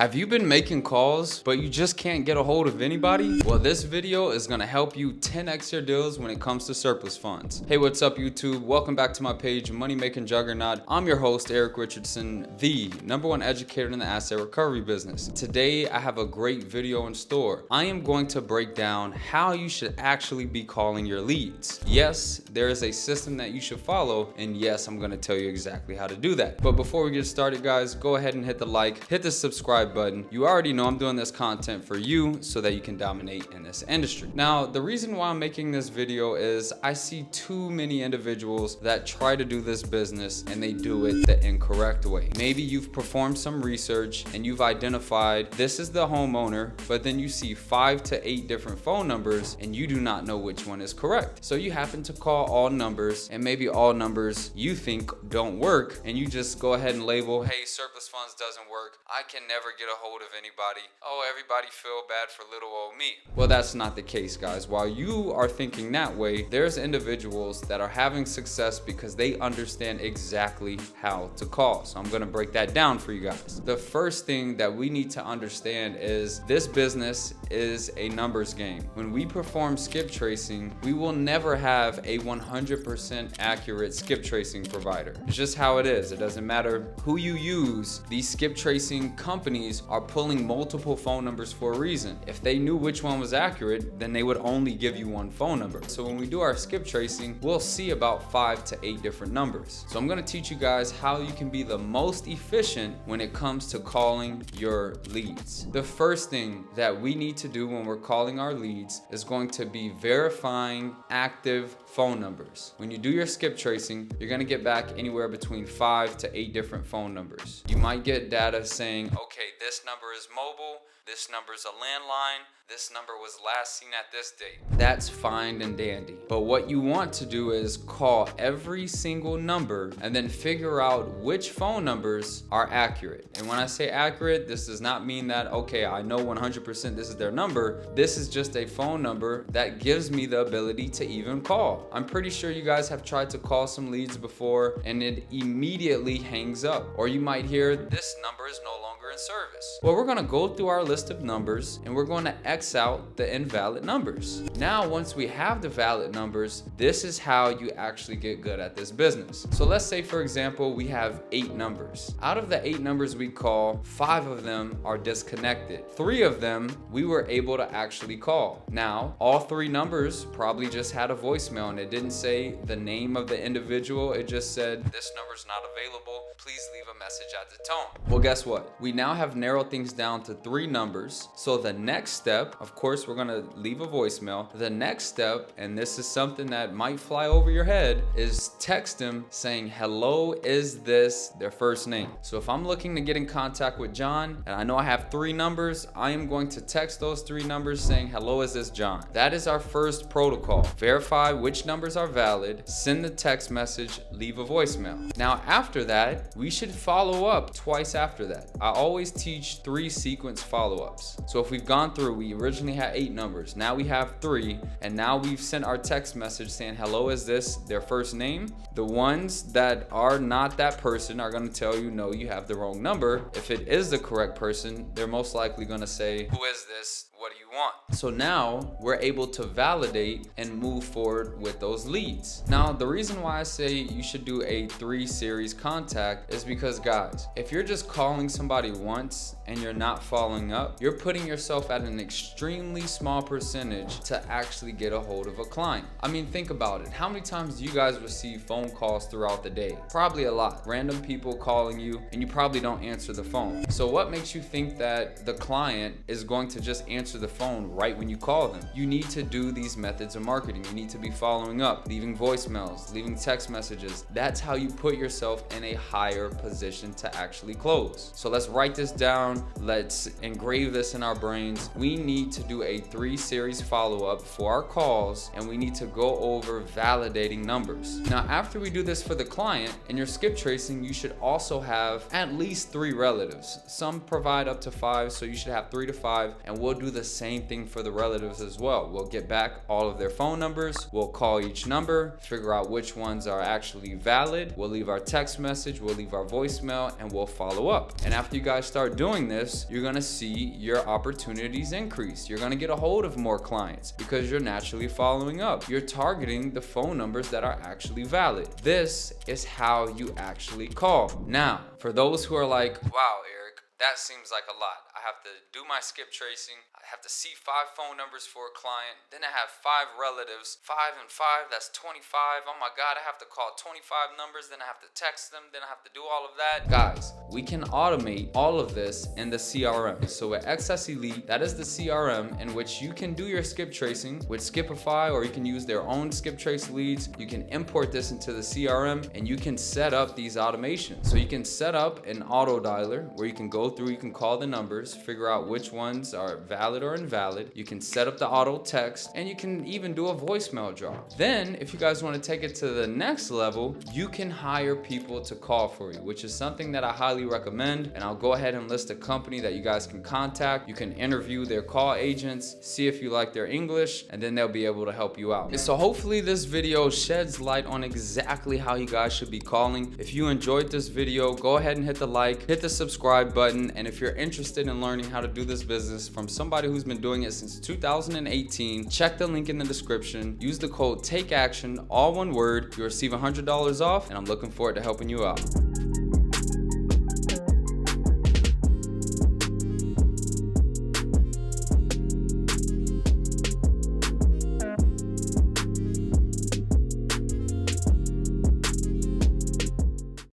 Have you been making calls, but you just can't get a hold of anybody? Well, this video is gonna help you 10x your deals when it comes to surplus funds. Hey, what's up YouTube? Welcome back to my page, Money Making Juggernaut. I'm your host, Eric Richardson, the #1 educator in the asset recovery business. Today, I have a great video in store. I am going to break down how you should actually be calling your leads. Yes, there is a system that you should follow, and yes, I'm gonna tell you exactly how to do that. But before we get started, guys, go ahead and hit the like, hit the subscribe button. You already know I'm doing this content for you so that you can dominate in this industry. Now, the reason why I'm making this video is I see too many individuals that try to do this business and they do it the incorrect way. Maybe you've performed some research and you've identified this is the homeowner, but then you see 5 to 8 different phone numbers and you do not know which one is correct. So you happen to call all numbers, and maybe all numbers you think don't work, and you just go ahead and label, hey, surplus funds doesn't work. I can never get a hold of anybody. Oh, everybody feel bad for little old me. Well, that's not the case, guys. While you are thinking that way, there's individuals that are having success because they understand exactly how to call. So I'm gonna break that down for you guys. The first thing that we need to understand is this business is a numbers game. When we perform skip tracing, we will never have a 100% accurate skip tracing provider. It's just how it is. It doesn't matter who you use. These skip tracing companies are pulling multiple phone numbers for a reason. If they knew which one was accurate, then they would only give you one phone number. So when we do our skip tracing, we'll see about 5 to 8 different numbers. So I'm gonna teach you guys how you can be the most efficient when it comes to calling your leads. The first thing that we need to do when we're calling our leads is going to be verifying active phone numbers. When you do your skip tracing, you're gonna get back anywhere between 5 to 8 different phone numbers. You might get data saying, okay, this number is mobile, this number is a landline, this number was last seen at this date. That's fine and dandy. But what you want to do is call every single number and then figure out which phone numbers are accurate. And when I say accurate, this does not mean that, okay, I know 100% this is their number. This is just a phone number that gives me the ability to even call. I'm pretty sure you guys have tried to call some leads before and it immediately hangs up. Or you might hear, this number is no longer in service. Well, we're gonna go through our list of numbers and we're gonna X out the invalid numbers. Now, once we have the valid numbers, this is how you actually get good at this business. So let's say, for example, we have 8 numbers. Out of the 8 numbers we call, 5 of them are disconnected. 3 of them we were able to actually call. Now, all 3 numbers probably just had a voicemail and it didn't say the name of the individual. It just said, this number's not available. Please leave a message at the tone. Well, guess what? We now have narrowed things down to 3 numbers. So the next step, of course, we're gonna leave a voicemail. The next step, and this is something that might fly over your head, is text them saying, hello, is this their first name? So if I'm looking to get in contact with John, and I know I have 3 numbers, I am going to text those 3 numbers saying, hello, is this John? That is our first protocol. Verify which numbers are valid, send the text message, leave a voicemail. Now, after that, we should follow up twice after that. I always teach 3 sequence follow-ups. So if we've gone through, we originally had 8 numbers, now we have 3, and now we've sent our text message saying, hello, is this their first name? The ones that are not that person are going to tell you, no, you have the wrong number. If it is the correct person, they're most likely going to say, who is this? What do you want? So now we're able to validate and move forward with those leads. Now, the reason why I say you should do a 3 series contact is because, guys, if you're just calling somebody once and you're not following up, you're putting yourself at an extremely small percentage to actually get a hold of a client. I mean, think about it. How many times do you guys receive phone calls throughout the day? Probably a lot. Random people calling you and you probably don't answer the phone. So what makes you think that the client is going to just answer the phone right when you call them? You need to do these methods of marketing. You need to be following up, leaving voicemails, leaving text messages. That's how you put yourself in a higher position to actually close. So let's write this down. Let's engrave this in our brains. We need to do a 3 series follow-up for our calls, and we need to go over validating numbers. Now, after we do this for the client, in your skip tracing, you should also have at least 3 relatives. Some provide up to 5, so you should have 3 to 5, and we'll do the same thing for the relatives as well. We'll get back all of their phone numbers, we'll call each number, figure out which ones are actually valid, we'll leave our text message, we'll leave our voicemail, and we'll follow up. And after you guys start doing doing this, you're gonna see your opportunities increase. You're gonna get a hold of more clients because you're naturally following up. You're targeting the phone numbers that are actually valid. This is how you actually call. Now, for those who are like, wow, Eric, that seems like a lot. I have to do my skip tracing. I have to see 5 phone numbers for a client. Then I have 5 relatives. 5 and 5, that's 25. Oh my God, I have to call 25 numbers. Then I have to text them. Then I have to do all of that. Guys, we can automate all of this in the CRM. So at XS Elite, that is the CRM in which you can do your skip tracing with Skipify, or you can use their own skip trace leads. You can import this into the CRM and you can set up these automations. So you can set up an auto dialer where you can go through, you can call the numbers, figure out which ones are valid or invalid. You can set up the auto text, and you can even do a voicemail drop. Then, if you guys want to take it to the next level, you can hire people to call for you, which is something that I highly recommend. And I'll go ahead and list a company that you guys can contact. You can interview their call agents, see if you like their English, and then they'll be able to help you out. So hopefully this video sheds light on exactly how you guys should be calling. If you enjoyed this video, go ahead and hit the like, hit the subscribe button, and if you're interested in learning how to do this business from somebody who's been doing it since 2018, check the link in the description. Use the code TAKEACTION, all one word. You'll receive $100 off, and I'm looking forward to helping you out.